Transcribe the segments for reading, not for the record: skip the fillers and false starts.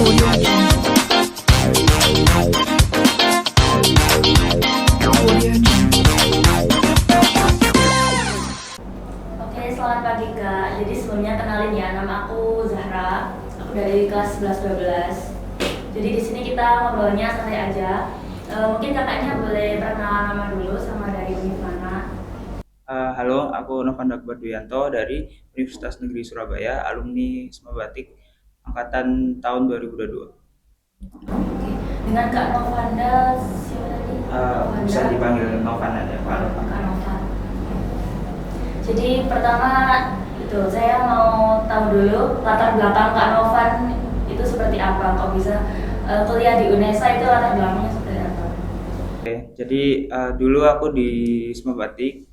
Oke, selamat pagi Kak. Jadi sebelumnya kenalin ya, nama aku Zahra. Aku dari kelas 11-12. Jadi di sini kita ngobrolnya santai aja. Mungkin kakaknya boleh perkenalan nama dulu sama dari univ mana. Halo, aku Novan Akbar Duyanto dari Universitas Negeri Surabaya, alumni Sema Batik angkatan tahun 2022. Oke, dengan Kak Novanda, siapa tadi? Bisa Novanda. dipanggil Novan aja, Pak Oh, Novan. Kak Novan. Jadi pertama itu saya mau tahu dulu latar belakang Kak Novan itu seperti apa. Kok bisa kuliah di UNESA itu latar belakangnya seperti apa? Oke, jadi dulu aku di Sema Batik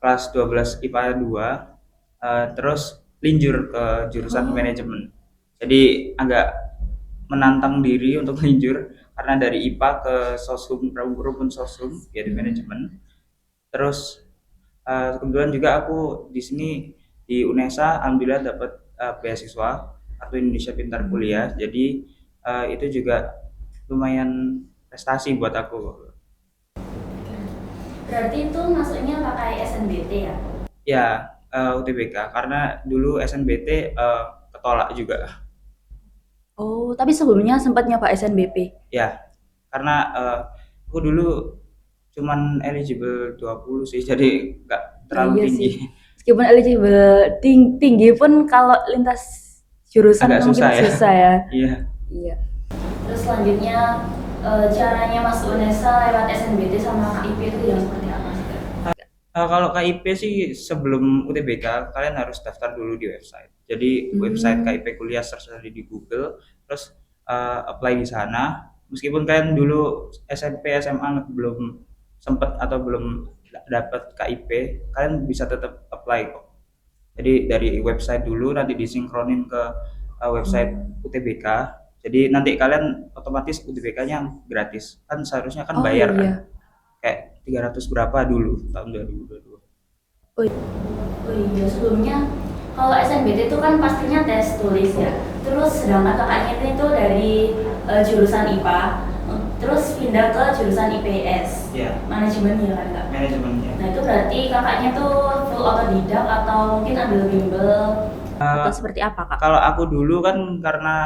kelas 12 IPA 2, terus linjur ke jurusan Oh, manajemen. Jadi agak menantang diri untuk linjur karena dari IPA ke Sosum, Rukun Sosum, yaitu manajemen. Terus kebetulan juga aku di sini di UNESA alhamdulillah dapat beasiswa Kartu Indonesia Pintar Kuliah. Jadi itu juga lumayan prestasi buat aku. berarti itu masuknya pakai SNBT ya? Ya, UTBK karena dulu SNBT ketolak juga. Oh, tapi sebelumnya sempat nyoba SNBP. Ya, karena aku dulu cuman eligible 20 sih, jadi nggak Nah, terlalu iya tinggi. sih. Meskipun eligible tinggi pun kalau lintas jurusan Agak kan mungkin susah ya. susah ya. Iya. Iya. Terus selanjutnya caranya masuk UNESA lewat SNBT sama KIP itu yang seperti apa sih Kak? Kalau KIP sih sebelum UTBK kalian harus daftar dulu di website. Jadi website Hmm. KIP kuliah search aja di Google, terus apply di sana. Meskipun kalian dulu SMP SMA belum sempet atau belum dapat KIP, kalian bisa tetap apply kok. Jadi dari website dulu nanti disinkronin ke website UTBK. Jadi nanti kalian otomatis UTBK-nya gratis. Kan seharusnya kan Oh bayar kan. iya. Kayak 300 berapa dulu tahun 2022. Oh, Oh iya, sebelumnya kalau SNBT itu kan pastinya tes tulis ya. Terus sedangkan kakaknya itu dari jurusan IPA, terus pindah ke jurusan IPS, Iya, manajemen ya kan Kak? manajemennya. Nah itu berarti kakaknya tuh full otodidak atau mungkin ambil bimbel? atau seperti apa, Kak? Kalau aku dulu kan karena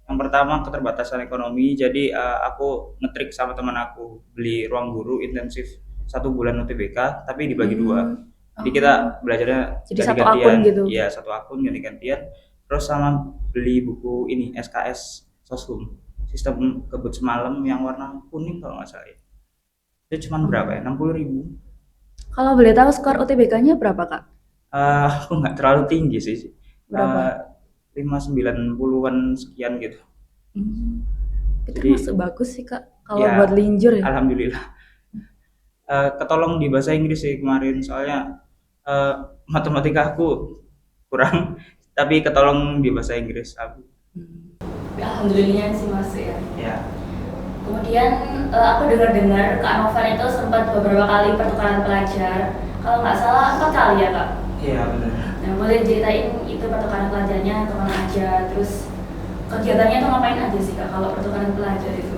yang pertama keterbatasan ekonomi, jadi aku ngetrik sama teman aku beli ruang guru intensif 1 bulan UTBK, tapi dibagi dua. Hmm. Jadi kita belajarnya Jadi satu akun ganti-gantian, gitu. iya satu akun ganti-gantian. Terus sama beli buku ini SKS Soshum, sistem kebut semalam yang warna kuning kalau nggak salah ya. Itu cuma berapa ya? 60.000. Kalau boleh tahu skor UTBK-nya berapa, Kak? Aku nggak terlalu tinggi sih. Berapa? 590-an sekian gitu. Hmm. Itu Jadi termasuk bagus sih, Kak. Kalau ya buat linjur ya. alhamdulillah. Ketolong di bahasa Inggris sih kemarin soalnya eh, matematika aku kurang, tapi ketolong di bahasa Inggris. Hmm. Tapi alhamdulillahnya sih masuk ya. Ya, Kemudian aku dengar-dengar Kak Novan itu sempat beberapa kali pertukaran pelajar. Kalau nggak salah 4 kali ya Kak. iya benar. Nah boleh ceritain itu pertukaran pelajarnya kemana aja, terus kegiatannya tuh ngapain aja sih Kak kalau pertukaran pelajar itu?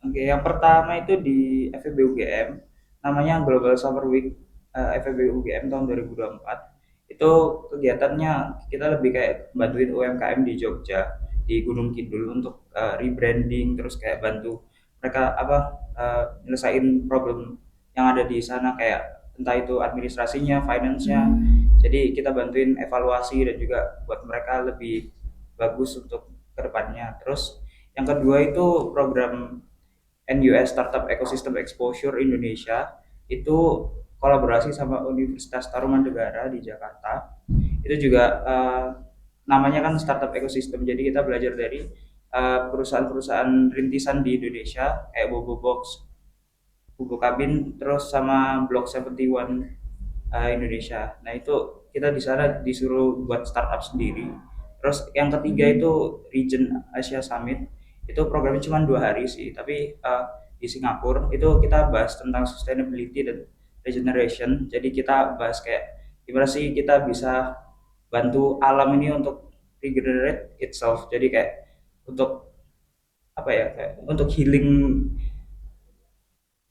Oke, yang pertama itu di FEB UGM, namanya Global Summer Week FEB UGM tahun 2024. Itu kegiatannya kita lebih kayak bantuin UMKM di Jogja, di Gunung Kidul untuk rebranding, terus kayak bantu mereka nyelesain problem yang ada di sana kayak entah itu administrasinya, finance-nya. Jadi kita bantuin evaluasi dan juga buat mereka lebih bagus untuk kedepannya. Terus yang kedua itu program NUS Startup Ecosystem Exposure Indonesia, itu kolaborasi sama Universitas Tarumanegara di Jakarta. Itu juga namanya kan Startup Ecosystem. Jadi kita belajar dari perusahaan-perusahaan rintisan di Indonesia kayak Bobo Box, Bubu Kabin, terus sama Block 71 Indonesia. Nah itu kita di sana disuruh buat startup sendiri. Terus yang ketiga itu Region Asia Summit. Itu programnya cuma 2 hari sih, tapi di Singapura itu kita bahas tentang sustainability dan regeneration. Jadi kita bahas kayak gimana sih kita bisa bantu alam ini untuk regenerate itself. Jadi kayak untuk apa ya, kayak untuk healing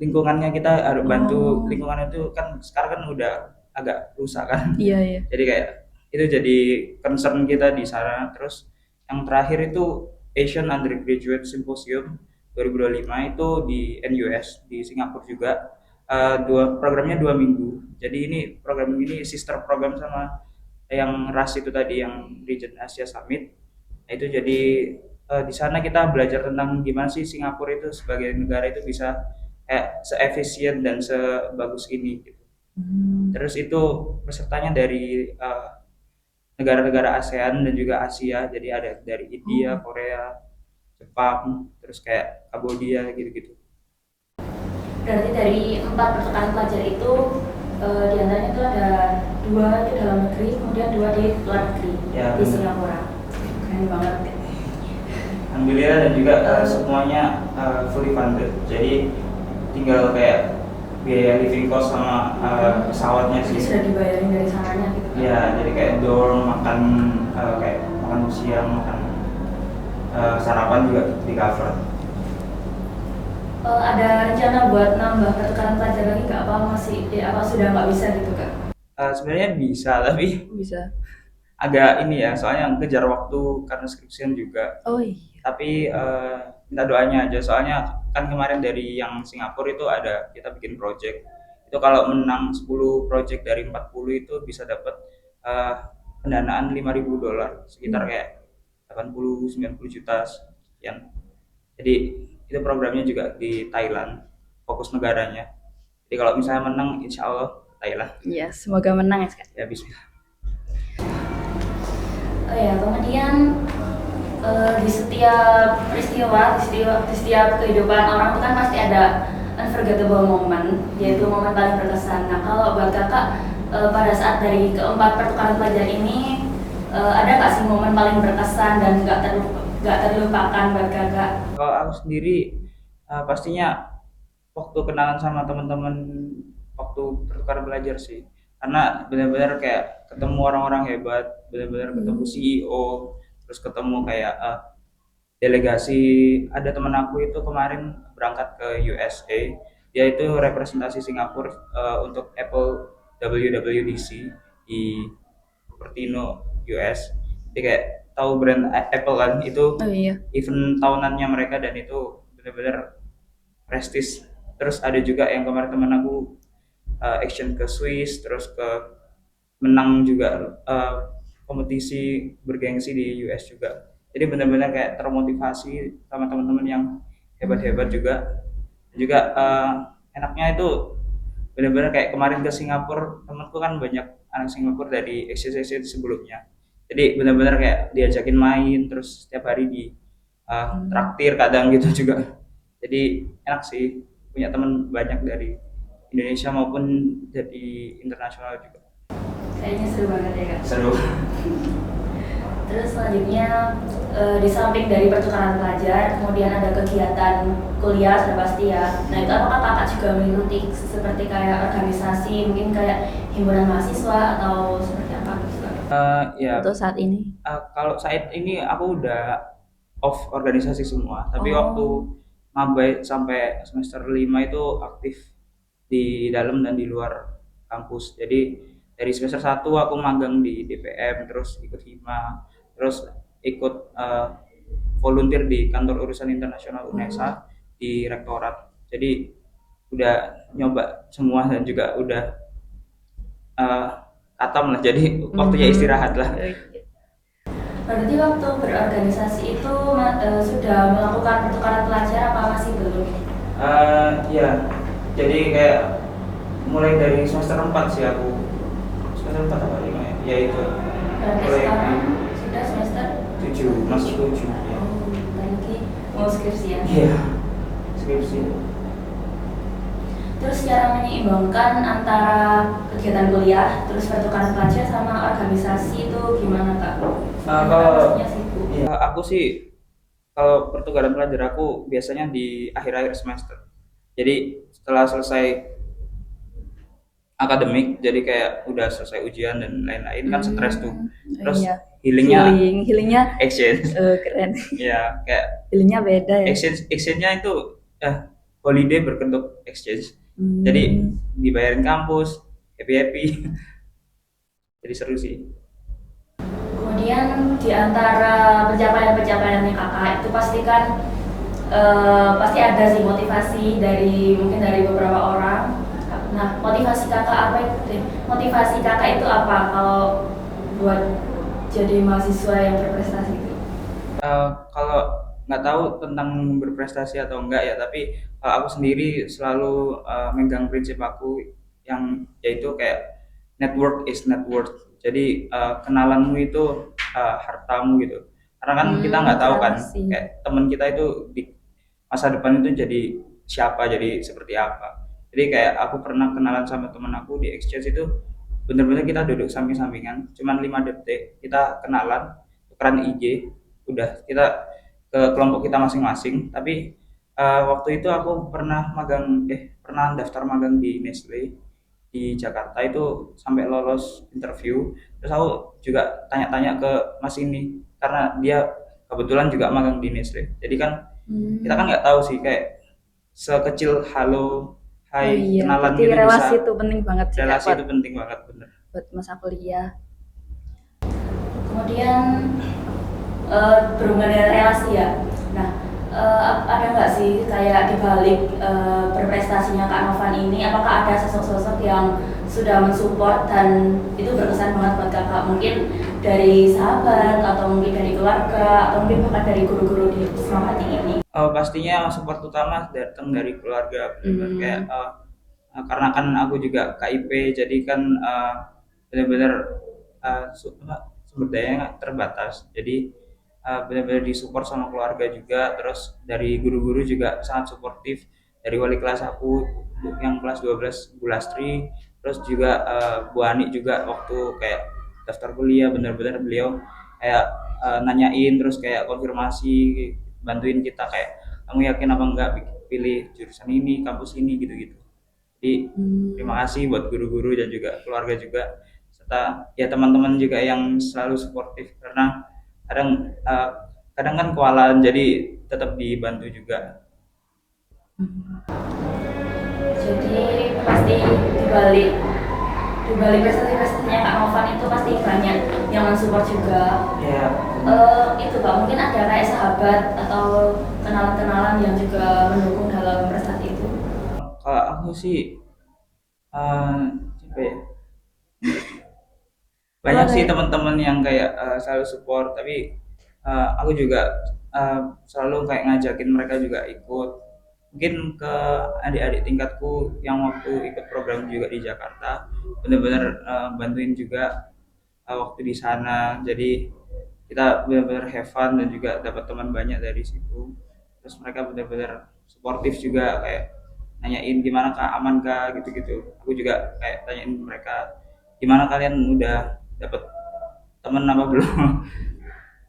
lingkungannya. Kita harus bantu Oh. lingkungan itu kan sekarang kan udah agak rusak kan. Iya, iya. Jadi kayak itu jadi concern kita di sana. Terus yang terakhir itu Asian Undergraduate Symposium 2025 itu di NUS di Singapura juga. Programnya 2 minggu. Jadi ini program ini sister program sama yang RAS itu tadi, yang Region Asia Summit. Nah, itu jadi di sana kita belajar tentang gimana sih Singapura itu sebagai negara itu bisa kayak seefisien dan sebagus ini gitu. Terus itu pesertanya dari negara-negara ASEAN dan juga Asia. Jadi ada dari India, Korea, Jepang, terus kayak Kambodia gitu-gitu. Berarti dari 4 pertukaran pelajar itu di antaranya itu ada 2 di dalam negeri, kemudian 2 di luar negeri Ya, di Singapura. Keren banget. Alhamdulillah, dan juga semuanya fully funded. Jadi tinggal kayak biaya living cost sama pesawatnya Jadi sih. sudah dibayarin dari sananya gitu. Ya, jadi kayak dorm, makan kayak makan siang, makan sarapan juga di cover. Ada rencana buat nambah pertukaran pelajar lagi nggak, apa masih apa sudah nggak bisa gitu Kak? Sebenarnya bisa, tapi Bisa. agak ini ya, soalnya kejar waktu karena skripsian juga. Oh iya. Tapi minta doanya aja, soalnya kan kemarin dari yang Singapura itu ada kita bikin project. Itu kalau menang 10 project dari 40 itu bisa dapat pendanaan $5.000, sekitar kayak 80-90 juta sekian. Jadi itu programnya juga di Thailand, fokus negaranya. Jadi kalau misalnya menang, insya Allah Thailand. Iya, semoga menang ya, Kak. Ya, bismillah. Oh ya, kemudian di setiap peristiwa, di setiap kehidupan orang itu kan pasti ada unforgettable moment, yaitu momen paling berkesan. Nah, kalau buat kakak pada saat dari keempat pertukaran pelajar ini, ada nggak sih momen paling berkesan dan nggak terlupakan buat kakak? Kalau aku sendiri pastinya waktu kenalan sama teman-teman waktu pertukaran belajar sih, karena benar-benar kayak ketemu orang-orang hebat, benar-benar ketemu CEO, terus ketemu kayak delegasi. Ada teman aku itu kemarin berangkat ke USA, dia itu representasi Singapura untuk Apple WWDC di Cupertino, US. Jadi kayak tahu brand Apple kan, itu Oh iya. event tahunannya mereka dan itu benar-benar prestis. Terus ada juga yang kemarin teman aku action ke Swiss, terus ke menang juga kompetisi bergengsi di US juga. Jadi benar-benar kayak termotivasi sama teman-teman yang hebat-hebat juga. Dan juga enaknya itu benar-benar kayak kemarin ke Singapura, temanku kan banyak anak Singapura dari exchange sebelumnya. Jadi benar-benar kayak diajakin main, terus setiap hari di traktir kadang gitu juga. Jadi enak sih punya teman banyak dari Indonesia maupun dari internasional juga. Kayaknya seru banget ya Kak. Seru. Terus selanjutnya di samping dari pertukaran pelajar, kemudian ada kegiatan kuliah sudah pasti ya. Nah itu apakah kakak juga mengikuti seperti kayak organisasi, mungkin kayak himpunan mahasiswa atau seperti apa gitu Kak? Ya, Untuk saat ini. kalau saat ini aku udah off organisasi semua, tapi Oh. waktu maba sampai semester 5 itu aktif di dalam dan di luar kampus. Jadi dari semester 1 aku magang di DPM, terus ikut hima, terus ikut volunteer di kantor urusan internasional UNESA di rektorat. Jadi udah nyoba semua dan juga udah katam lah, jadi waktunya istirahat lah. Berarti waktu berorganisasi itu sudah melakukan pertukaran pelajar apa masih belum? Ya, jadi kayak mulai dari semester 4 sih aku. Semester 4 apa 5 ya? Ya itu. Berarti Mulai sekarang sudah semester 7, masih 7 ya. Oh, lagi mau skripsi ya? Iya, skripsi. Terus cara menyeimbangkan antara kegiatan kuliah, terus pertukaran pelajar sama organisasi itu gimana Kak? Kalau Maksudnya sibuk. ya, aku sih kalau pertukaran pelajar aku biasanya di akhir-akhir semester. Jadi setelah selesai akademik, jadi kayak udah selesai ujian dan lain-lain kan stres tuh. Terus Iya. healingnya healingnya exchange. keren. Ya kayak Healingnya beda ya. exchange-nya itu holiday berbentuk exchange. Jadi Hmm. dibayarin kampus, happy. Jadi seru sih. Kemudian di antara pencapaian-pencapaiannya kakak itu pasti kan pasti ada sih motivasi dari mungkin dari beberapa orang. Nah, motivasi kakak apa itu? Motivasi kakak itu apa kalau buat jadi mahasiswa yang berprestasi itu? Kalau nggak tahu tentang berprestasi atau enggak ya, tapi kalau aku sendiri selalu megang prinsip aku yang yaitu kayak network is net worth. Jadi kenalanmu itu hartamu gitu. Karena kan kita nggak tahu kan, Relasi. kayak teman kita itu di masa depan itu jadi siapa, jadi seperti apa. Jadi kayak aku pernah kenalan sama teman aku di exchange itu bener-bener kita duduk samping-sampingan, cuman 5 detik kita kenalan, tukeran IG, udah kita ke kelompok kita masing-masing. Tapi waktu itu aku pernah daftar magang di Nestle di Jakarta itu sampai lolos interview. Terus aku juga tanya-tanya ke Mas ini karena dia kebetulan juga magang di Nestle, jadi kan kita kan nggak tahu sih kayak sekecil halo Oh hai iya, kenalan berarti gitu relasi bisa. itu penting banget sih Kak, Relasi buat itu penting banget bener. masa kuliah. Kemudian berhubungan dengan relasi ya. Nah, ada nggak sih kayak dibalik berprestasinya Kak Novan ini, apakah ada sosok-sosok yang sudah mensupport dan itu berkesan banget buat kakak? Mungkin dari sahabat atau mungkin dari keluarga atau mungkin bahkan dari guru-guru di Semangat ini. Pastinya support utama datang dari keluarga benar-benar kayak karena kan aku juga KIP, jadi kan benar-benar sumber dayanya terbatas, jadi benar-benar disupport sama keluarga juga. Terus dari guru-guru juga sangat suportif, dari wali kelas aku yang kelas 12 Bu Lastri, terus juga Bu Ani juga waktu kayak daftar kuliah benar-benar beliau kayak nanyain terus kayak konfirmasi, bantuin kita kayak kamu yakin apa enggak pilih jurusan ini kampus ini gitu-gitu. Jadi terima kasih buat guru-guru dan juga keluarga juga, serta ya teman-teman juga yang selalu suportif karena kadang kadang kan kewalahan jadi tetap dibantu juga. Jadi pasti dibalik dibalik prestasi-prestasinya Kak Novan itu pasti banyak yang mensupport juga. Ya, Itu Kak, mungkin ada kayak sahabat atau kenalan-kenalan yang juga mendukung dalam prestasi itu. kalau aku sih siapa ya, banyak sih teman-teman yang kayak selalu support, tapi aku juga selalu kayak ngajakin mereka juga ikut, mungkin ke adik-adik tingkatku yang waktu ikut program juga di Jakarta benar-benar bantuin juga waktu di sana. Jadi kita benar-benar have fun dan juga dapat teman banyak dari situ. Terus mereka benar-benar suportif juga kayak nanyain gimana kak, aman kak, gitu-gitu. Aku juga kayak tanyain mereka gimana kalian udah dapat temen apa belum.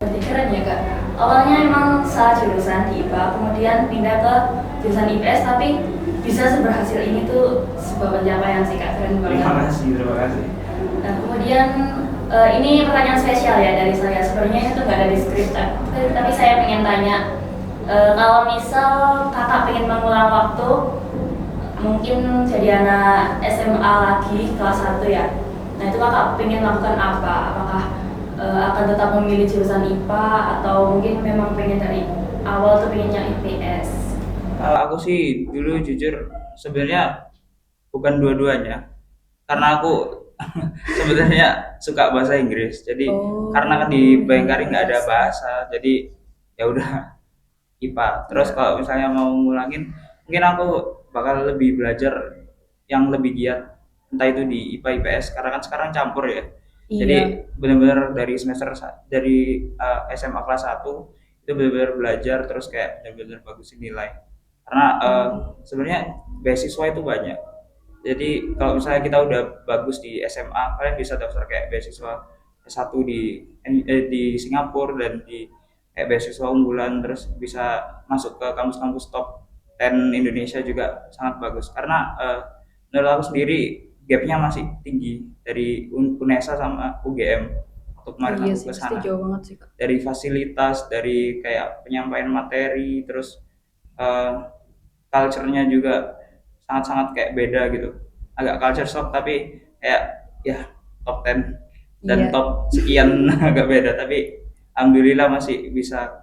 Berarti keren ya Kak. Awalnya emang salah jurusan di IPA, kemudian pindah ke jurusan IPS, tapi bisa seberhasil ini tuh sebuah pencapaian sih Kak, keren banget. Terima kasih. Nah, kemudian ini pertanyaan spesial ya dari saya. Sebenarnya itu nggak ada di skrip, tapi saya pengen tanya, kalau misal kakak pengen mengulang waktu, mungkin jadi anak SMA lagi kelas 1 ya. Nah itu kakak pengen lakukan apa? Apakah akan tetap memilih jurusan IPA atau mungkin memang pengen dari awal tuh pengennya IPS? Kalau aku sih dulu jujur sebenarnya bukan dua-duanya, karena aku sebenarnya suka bahasa Inggris. Jadi karena kan di Bayangkari nggak ada bahasa, jadi ya udah IPA. Terus kalau misalnya mau ngulangin, mungkin aku bakal lebih belajar yang lebih giat, entah itu di IPA IPS karena kan sekarang campur ya. Jadi Iya. benar-benar dari dari SMA kelas 1 itu benar-benar belajar terus kayak benar-benar bagusin nilai. Karena sebenarnya beasiswa itu banyak. Jadi kalau misalnya kita udah bagus di SMA, kalian bisa daftar kayak beasiswa S1 di Singapura dan di kayak beasiswa unggulan, terus bisa masuk ke kampus-kampus top 10 Indonesia juga sangat bagus. Karena menurut aku sendiri gapnya masih tinggi dari UNESA sama UGM. waktu kemarin Iya aku sih, ke pasti sana. jauh banget sih Kak. Dari fasilitas, dari kayak penyampaian materi, terus eh, culture-nya juga sangat-sangat kayak beda gitu. Agak culture shock tapi kayak ya top 10 dan Iya. top sekian agak beda, tapi alhamdulillah masih bisa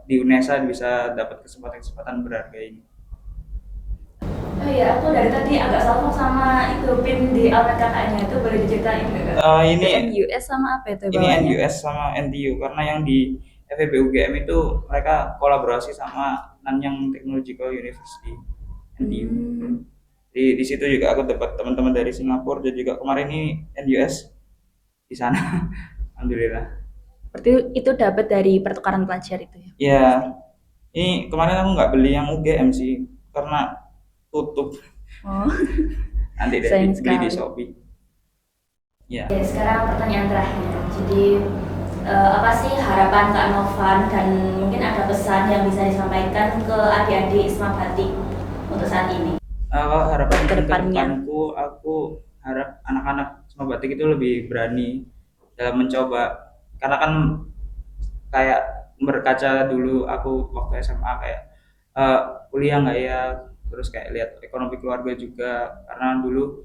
di UNESA bisa dapat kesempatan-kesempatan berharga ini. Oh iya, aku dari tadi agak salfok sama itu pin di almet kakaknya itu boleh diceritain nggak kak? Ini NUS sama apa itu ini bawahnya? NUS sama NTU karena yang di FEB UGM itu mereka kolaborasi sama Nanyang Technological University NTU. Hmm. Di situ juga aku dapat teman-teman dari Singapura dan juga kemarin ini NUS di sana. Alhamdulillah. Berarti itu dapat dari pertukaran pelajar itu ya? Ya, ini kemarin aku nggak beli yang UGM sih karena tutup. Oh, Nanti deh sayang beli di sekali. Shopee. Ya. Oke, sekarang pertanyaan terakhir. Jadi apa sih harapan Kak Novan dan mungkin ada pesan yang bisa disampaikan ke adik-adik Isma Batik untuk saat ini? Kalau harapan Ke ke depannya. depanku, aku harap anak-anak semua batik itu lebih berani dalam mencoba. Karena kan kayak berkaca dulu aku waktu SMA kayak eh, kuliah nggak ya, terus kayak lihat ekonomi keluarga juga. Karena dulu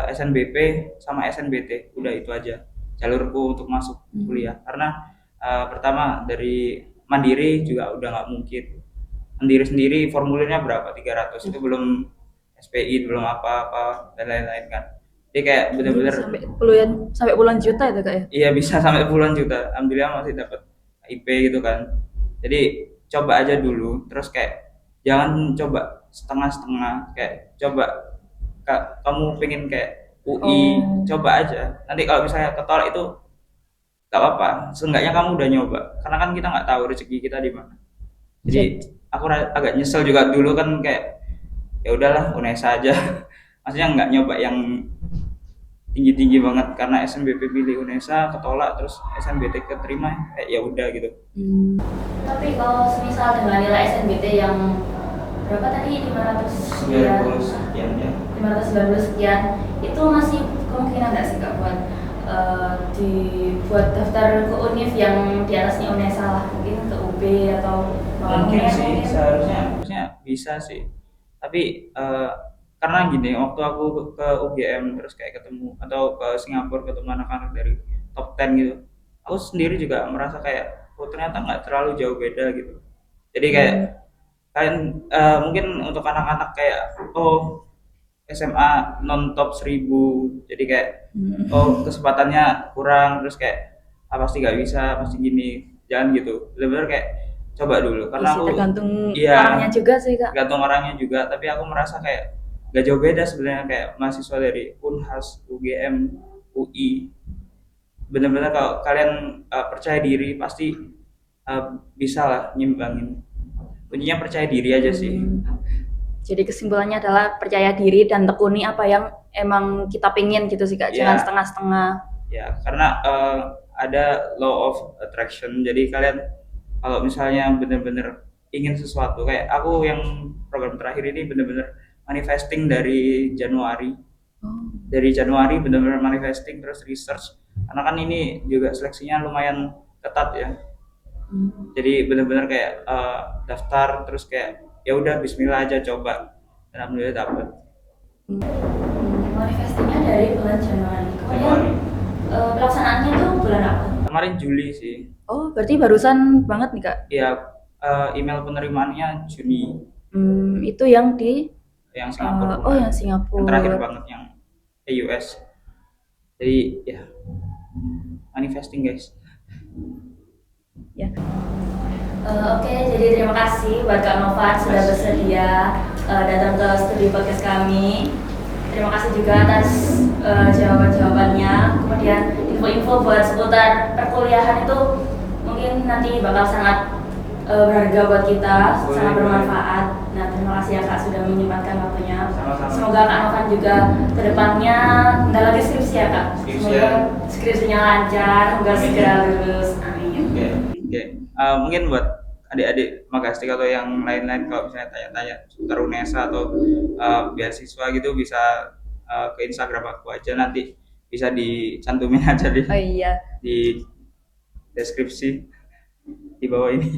SNBP sama SNBT udah itu aja jalurku untuk masuk kuliah. Karena pertama dari mandiri juga udah nggak mungkin. Mandiri sendiri formulirnya berapa? 300 itu belum SPI, belum apa-apa dan lain-lain kan. Jadi kayak Jadi bener-bener sampai puluhan juta itu Kak ya? iya bisa sampai puluhan juta. Alhamdulillah masih dapat IP gitu kan. Jadi coba aja dulu, terus kayak jangan coba setengah-setengah, kayak coba kamu pengen kayak UI, Oh, coba aja. Nanti kalau misalnya ketolak itu gak apa-apa. Seenggaknya kamu udah nyoba. Karena kan kita nggak tahu rezeki kita di mana. Jadi jadi aku agak nyesel juga dulu kan kayak ya udahlah UNESA aja. Maksudnya nggak nyoba yang tinggi-tinggi banget karena SNBP pilih UNESA ketolak terus SNBT keterima ya udah gitu. hmm, Tapi kalau semisal dengan nilai SNBT yang berapa tadi 500 sekian, 90 sekian ya. 590 sekian, itu masih kemungkinan nggak sih Kak buat dibuat daftar ke univ yang di atasnya UNESA lah, mungkin ke UB atau Mungkin UNER sih mungkin? seharusnya bisa sih. Tapi karena gini waktu aku ke UGM terus kayak ketemu atau ke Singapura ketemu anak-anak dari top 10 gitu. Aku sendiri juga merasa kayak oh ternyata nggak terlalu jauh beda gitu. Jadi kayak hmm, kan mungkin untuk anak-anak kayak oh SMA non top 1000 jadi kayak hmm. oh kesempatannya kurang terus kayak pasti nggak bisa pasti gini jangan gitu benar-benar kayak coba dulu karena Isi aku tergantung iya orangnya juga sih Kak. tergantung orangnya juga tapi aku merasa kayak gak jauh beda sebenarnya kayak mahasiswa dari Unhas UGM UI benar-benar kalau kalian percaya diri pasti bisa lah nyimbangin kuncinya percaya diri aja sih. Hmm. Jadi kesimpulannya adalah percaya diri dan tekuni apa yang emang kita pengen gitu sih Kak. Jangan Ya, setengah-setengah. ya, karena ada law of attraction. Jadi kalian kalau misalnya benar-benar ingin sesuatu, kayak aku yang program terakhir ini benar-benar manifesting dari Januari. Oh. Dari Januari benar-benar manifesting terus research. Karena kan ini juga seleksinya lumayan ketat ya. Hmm. Jadi benar-benar kayak daftar terus kayak ya udah Bismillah aja coba. Dan alhamdulillah dapet. Manifestingnya dari bulan Januari. Kemudian Januari. pelaksanaannya itu bulan apa? Kemarin Juli sih. Oh, berarti barusan banget nih Kak. Ya email penerimaannya Juni Itu yang di yang Singapura oh yang yang terakhir Singapura. banget yang US jadi ya manifesting guys. Ya. Oke, jadi terima kasih buat Kak Novan sudah bersedia datang ke studi podcast kami. Terima kasih juga atas jawaban-jawabannya. Kemudian info-info buat seputar perkuliahan itu mungkin nanti bakal sangat berharga buat kita, Boleh, sangat boleh. bermanfaat. Nah, terima kasih ya Kak sudah menyempatkan waktunya. Sama-sama. Semoga Kak Novan juga kedepannya nggak lagi skripsi ya Kak. Skripsi Semoga ya. skripsinya lancar, semoga Amin. segera lulus. Amin. Oke. Mungkin buat adik-adik Magastik atau yang lain-lain kalau misalnya tanya-tanya seputar UNESA atau beasiswa gitu bisa ke Instagram aku aja nanti bisa dicantumin aja di Oh iya. di deskripsi di bawah ini.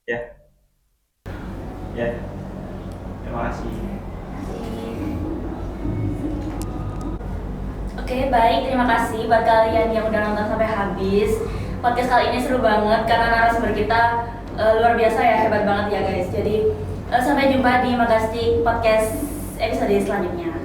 Ya, ya. Terima kasih. Oke, baik. Terima kasih buat kalian yang udah nonton sampai habis. Podcast kali ini seru banget karena narasumber kita luar biasa ya, hebat banget ya guys. Jadi sampai jumpa di Magastik Podcast episode selanjutnya.